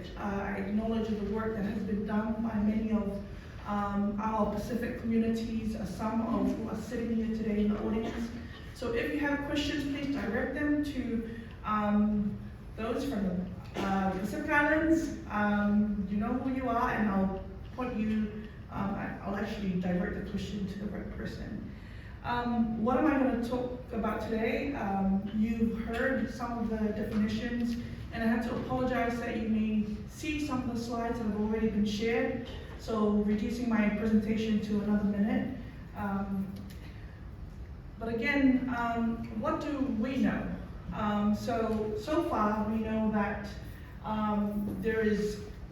it. I acknowledge the work that has been done by many of our Pacific communities, some of who are sitting here today in the audience. So if you have questions, please direct them to those from the Pacific Islands. You know who you are, and I'll point you, I'll actually divert the question to the right person. What am I going to talk about today? You've heard some of the definitions, and I have to apologize that you may see some of the slides that have already been shared, so reducing my presentation to another minute. But again, what do we know? So far we know that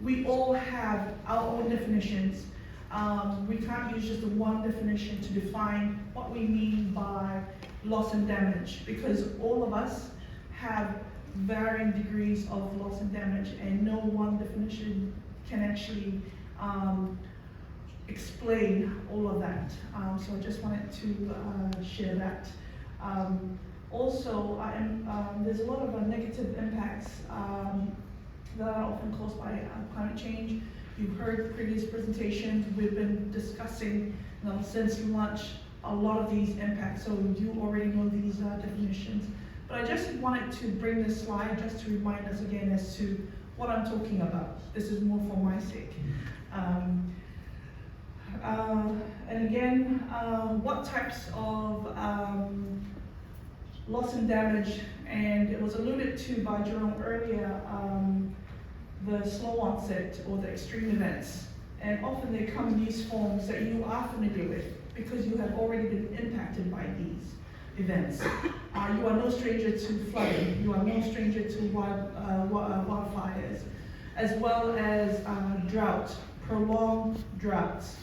we all have our own definitions. We can't use just the one definition to define what we mean by loss and damage, because all of us have varying degrees of loss and damage, and no one definition can actually explain all of that. So I just wanted to share that. Also, there's a lot of negative impacts that are often caused by climate change. You've heard previous presentations. We've been discussing since lunch a lot of these impacts, so you already know these definitions. But I just wanted to bring this slide just to remind us again as to what I'm talking about. This is more for my sake. And again, what types of loss and damage, and it was alluded to by Jerome earlier, the slow onset or the extreme events. And often they come in these forms that you are familiar with because you have already been impacted by these events. You are no stranger to flooding, you are no stranger to wildfires, as well as drought, prolonged droughts.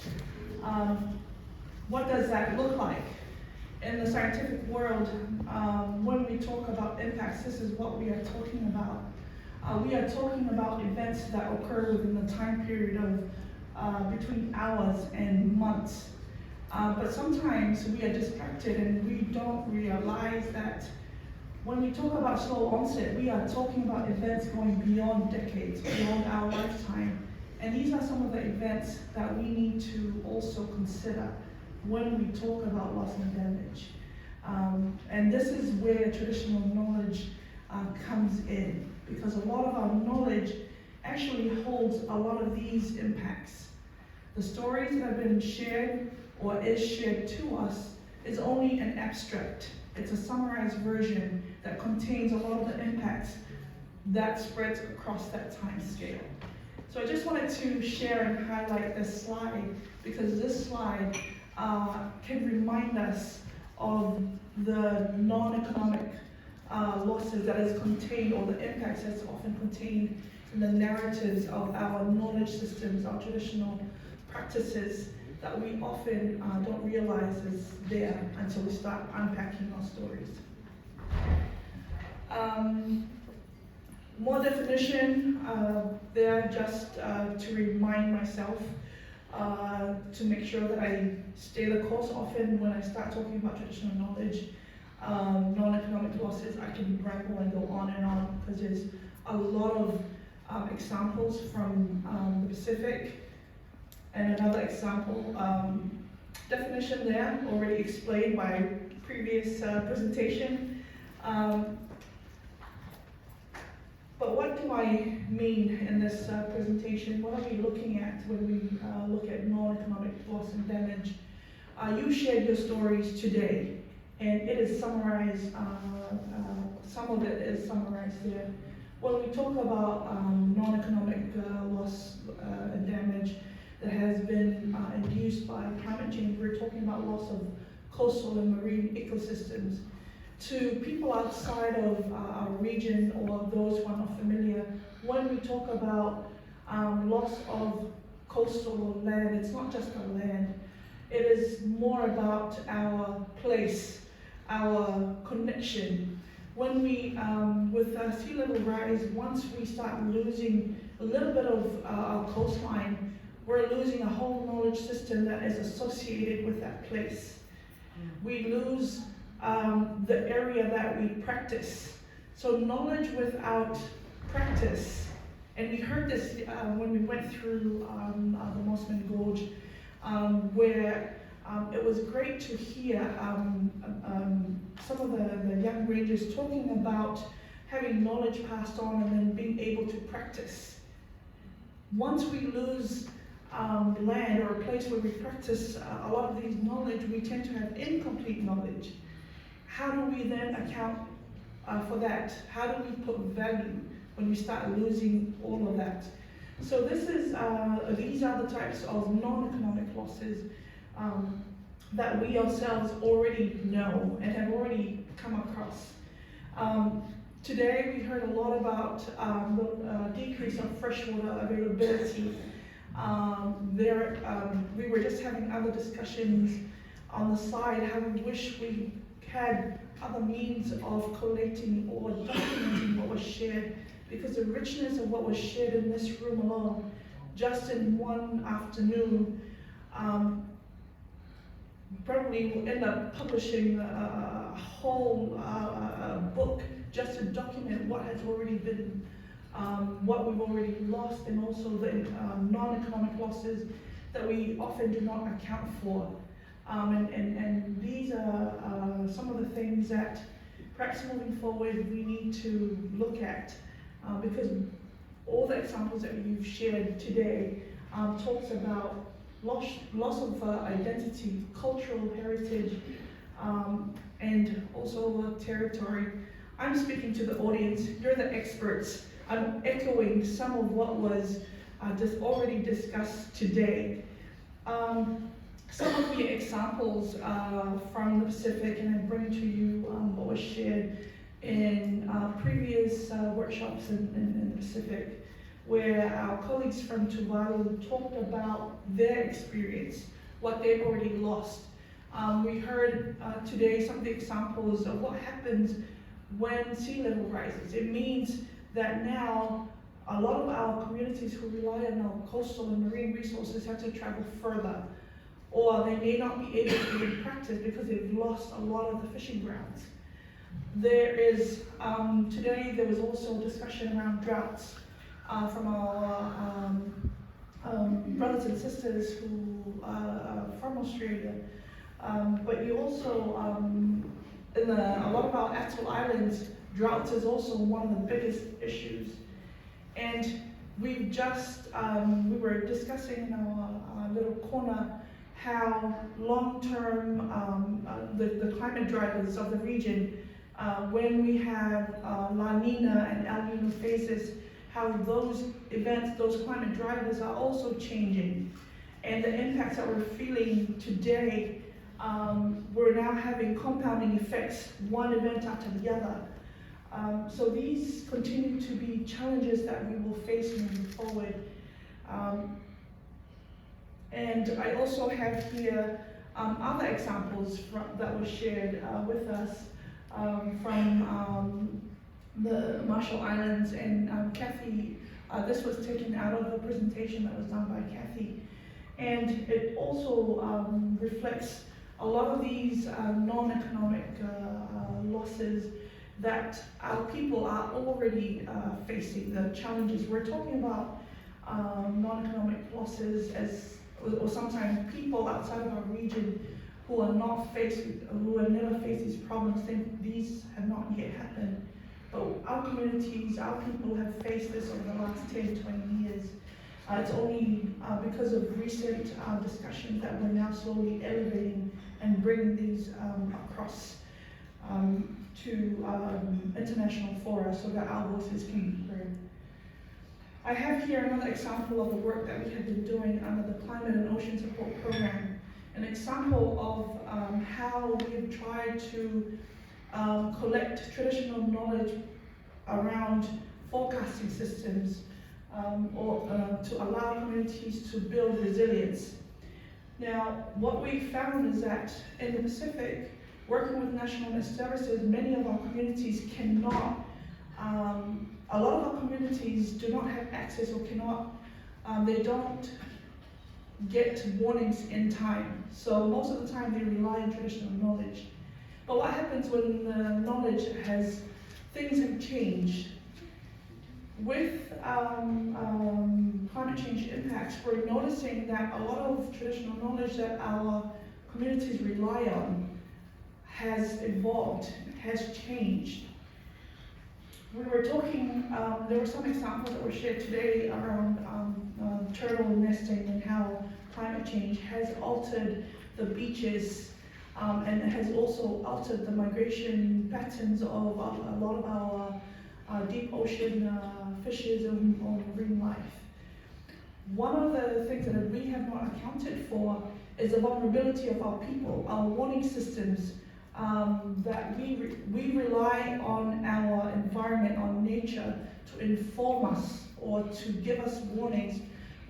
What does that look like? In the scientific world, when we talk about impacts, this is what we are talking about. We are talking about events that occur within the time period of between hours and months. But sometimes we are distracted and we don't realize that when we talk about slow onset, we are talking about events going beyond decades, beyond our lifetime. And these are some of the events that we need to also consider when we talk about loss and damage. And this is where traditional knowledge comes in, because a lot of our knowledge actually holds a lot of these impacts. The stories that have been shared or is shared to us is only an abstract. It's a summarized version that contains a lot of the impacts that spreads across that time scale. So I just wanted to share and highlight this slide, because this slide can remind us of the non-economic losses that is contained, or the impacts that's often contained in the narratives of our knowledge systems, our traditional practices that we often don't realize is there until we start unpacking our stories. More definition there, just to remind myself to make sure that I stay the course. Often when I start talking about traditional knowledge, non-economic losses, I can ramble and go on and on, because there's a lot of examples from the Pacific. And another example, definition there, already explained by previous presentation. But what do I mean in this presentation? What are we looking at when we look at non-economic loss and damage? You shared your stories today, and it is summarized, some of it is summarized there. When we talk about non-economic loss and damage that has been induced by climate change, we're talking about loss of coastal and marine ecosystems. To people outside of our region, or those who are not familiar, when we talk about loss of coastal land, it's not just our land. It is more about our place, our connection. When we, with sea level rise, once we start losing a little bit of our coastline, we're losing a whole knowledge system that is associated with that place. We lose the area that we practice. So knowledge without practice And we heard this when we went through the Mossman Gorge, where it was great to hear some of the young rangers talking about having knowledge passed on and then being able to practice. Once we lose land or a place where we practice a lot of these knowledge, we tend to have incomplete knowledge. How do we then account for that? How do we put value when we start losing all of that? So these are the types of non-economic losses that we ourselves already know and have already come across. Today we heard a lot about the decrease of freshwater availability. We were just having other discussions on the side how we wish we had other means of collating or documenting what was shared, because the richness of what was shared in this room alone, just in one afternoon, probably will end up publishing a whole book just to document what has already been, what we've already lost, and also the non-economic losses that we often do not account for. And these are some of the things that perhaps moving forward we need to look at, because all the examples that you've shared today talks about loss of identity, cultural heritage, and also territory. I'm speaking to the audience, you're the experts. I'm echoing some of what was already discussed today. Some of the examples from the Pacific, and I bring to you what was shared in previous workshops in the Pacific, where our colleagues from Tuvalu talked about their experience, what they've already lost. We heard today some of the examples of what happens when sea level rises. It means that now a lot of our communities who rely on our coastal and marine resources have to travel further, or they may not be able to even practice because they've lost a lot of the fishing grounds. There is, today there was also discussion around droughts from our brothers and sisters who are from Australia. But you also, in a lot of our atoll islands, drought is also one of the biggest issues. And we've just, we were discussing in our little corner how long-term the climate drivers of the region, when we have La Nina and El Nino phases, how those events, those climate drivers are also changing. And the impacts that we're feeling today, we're now having compounding effects, one event after the other. So these continue to be challenges that we will face moving forward. And I also have here other examples that were shared with us from the Marshall Islands, and Kathy, this was taken out of the presentation that was done by Kathy. And it also reflects a lot of these non-economic losses that our people are already facing, the challenges. We're talking about non-economic losses or sometimes people outside of our region who are not faced with, who have never faced these problems, think these have not yet happened. But our communities, our people have faced this over the last 10, 20 years. It's only because of recent discussions that we're now slowly elevating and bringing these across to international fora so that our voices can be heard. I have here another example of the work that we have been doing under the Climate and Ocean Support Program, an example of how we have tried to collect traditional knowledge around forecasting systems to allow communities to build resilience. Now, what we found is that in the Pacific, working with National Mist Services, many of our communities cannot, a lot of our communities do not have access or cannot, they don't get warnings in time. So most of the time they rely on traditional knowledge. But what happens when the knowledge things have changed? with climate change impacts, we're noticing that a lot of traditional knowledge that our communities rely on has evolved, has changed. We were talking, there were some examples that were shared today around turtle nesting and how climate change has altered the beaches and has also altered the migration patterns of a lot of our deep ocean fishes and marine life. One of the things that we have not accounted for is the vulnerability of our people, our warning systems, that we rely on our environment, on nature, to inform us or to give us warnings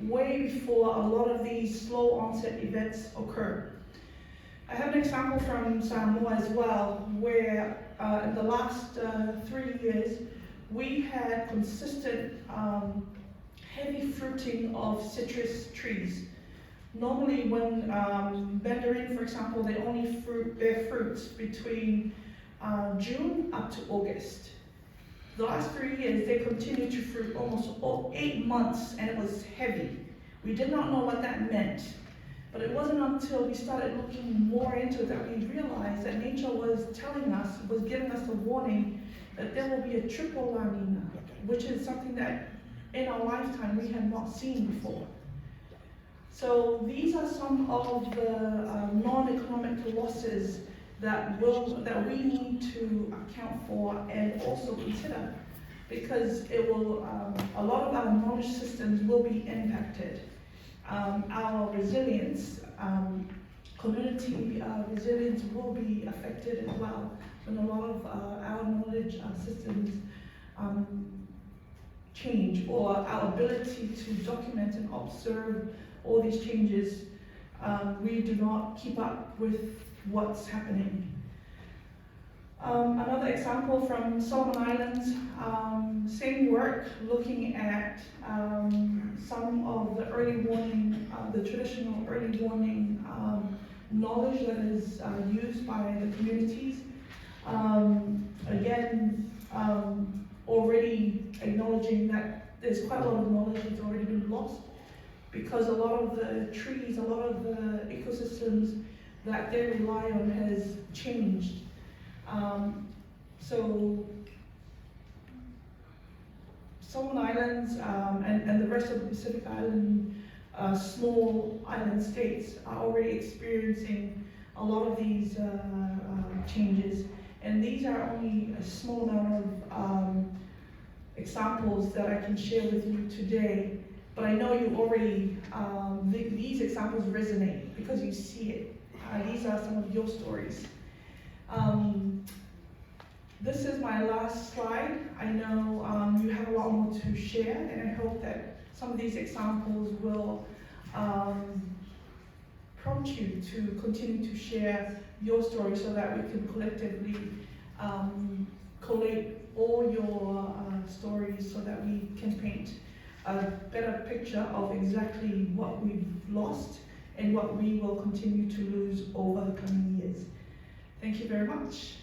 way before a lot of these slow onset events occur. I have an example from Samoa as well, where in the last 3 years, we had consistent heavy fruiting of citrus trees. Normally when mandarin, for example, they only bear fruits between June up to August. The last 3 years, they continued to fruit almost 8 months, and it was heavy. We did not know what that meant, but it wasn't until we started looking more into it that we realized that nature was telling us, was giving us a warning that there will be a triple La Nina, which is something that in our lifetime we have not seen before. So these are some of the non-economic losses that we need to account for and also consider, because it will a lot of our knowledge systems will be impacted. Our resilience, community resilience will be affected as well when a lot of our knowledge systems change, or our ability to document and observe all these changes. We do not keep up with what's happening. Another example from Solomon Islands, same work, looking at some of the early warning, the traditional early warning knowledge that is used by the communities. Again, already acknowledging that there's quite a lot of knowledge that's already been lost, because a lot of the trees, a lot of the ecosystems that they rely on has changed. So Solomon Islands and the rest of the Pacific Island, small island states are already experiencing a lot of these changes, and these are only a small amount of examples that I can share with you today. But I know you already, these examples resonate because you see it. These are some of your stories. This is my last slide. I know you have a lot more to share, and I hope that some of these examples will prompt you to continue to share your story so that we can collectively collate all your stories so that we can paint a better picture of exactly what we've lost and what we will continue to lose over the coming years. Thank you very much.